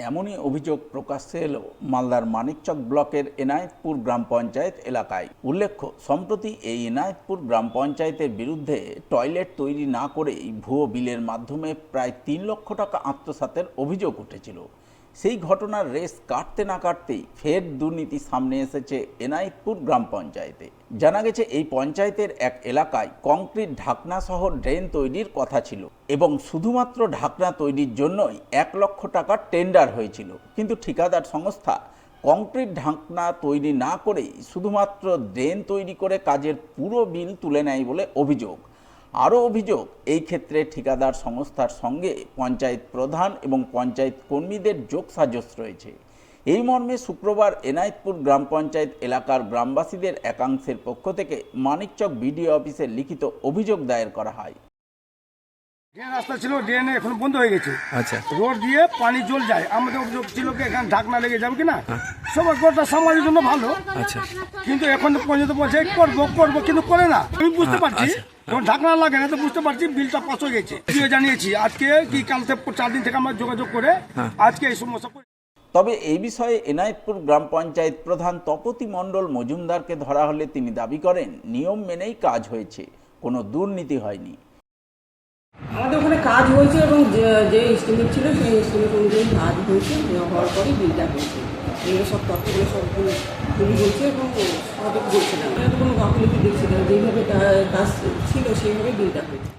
এমনই অভিযোগ প্রকাশ্যে এলো মালদার মানিকচক ব্লকের এনায়েতপুর গ্রাম পঞ্চায়েত এলাকায়। উল্লেখ্য, সম্প্রতি এই এনায়েতপুর গ্রাম পঞ্চায়েতের বিরুদ্ধে টয়লেট তৈরি না করেই ভুয়ো বিলের মাধ্যমে প্রায় ৩ লক্ষ টাকা আত্মসাতের অভিযোগ উঠেছিল। সেই ঘটনার রেশ কাটতে না কাটতেই ফের দুর্নীতি সামনে এসেছে এনায়েতপুর গ্রাম পঞ্চায়েতে। জানা গেছে, এই পঞ্চায়েতের এক এলাকায় কংক্রিট ঢাকনা সহ ড্রেন তৈরির কথা ছিল এবং শুধুমাত্র ঢাকনা তৈরির জন্যই ১ লক্ষ টাকার টেন্ডার হয়েছিল। কিন্তু ঠিকাদার সংস্থা কংক্রিট ঢাকনা তৈরি না করেই শুধুমাত্র ড্রেন তৈরি করে কাজের পুরো বিল তুলে নেয় বলে অভিযোগ। আরও অভিযোগ, এই ক্ষেত্রে ঠিকাদার সংস্থার সঙ্গে পঞ্চায়েত প্রধান এবং পঞ্চায়েত কর্মীদের যোগসাজশ রয়েছে। এই মর্মে শুক্রবার এনায়েতপুর গ্রাম পঞ্চায়েত এলাকার গ্রামবাসীদের একাংশের পক্ষ থেকে মানিকচক বিডিও অফিসে লিখিত অভিযোগ দায়ের করা হয়। ড্রেন রাস্তা ছিল, ড্রেন এখন বন্ধ হয়ে গেছে। আচ্ছা, রোড দিয়ে পানি জল যায়। আমাদের অভিযোগ ছিল কি এখানে ঢাকনা লেগে যাবে কিনা, সবার গোটা সমাজের জন্য ভালো। আচ্ছা, কিন্তু এখন পর্যন্ত বলছে করবো কিন্তু করে না। আমি বুঝতে পারছি যখন ঢাকনা লাগে না তো বুঝতে পারছি বিলটা পাস হয়ে গেছে। জানিয়েছি আজকে কি কাল থেকে 4 দিন থেকে আমরা যোগাযোগ করে আজকে এই সমস্যা। তবে এই বিষয়ে এনায়েতপুর গ্রাম পঞ্চায়েত প্রধান তপতি মণ্ডল মজুমদারকে ধরা হলে তিনি দাবি করেন, নিয়ম মেনেই কাজ হয়েছে, কোনো দুর্নীতি হয়নি। আমাদের ওখানে কাজ হয়েছে এবং যে এস্টিমেট ছিল সেই এস্টিমেট অনুযায়ী কাজ হয়েছে, হওয়ার পরেই বিলটা হয়েছে। এগুলো সব তথ্যগুলো সব তুলি বলছে এবং সঠিক বলছে না। কোনো গাফিলতি দেখছি না, যেইভাবে কাজ ছিল সেইভাবে বিলটা হয়েছে।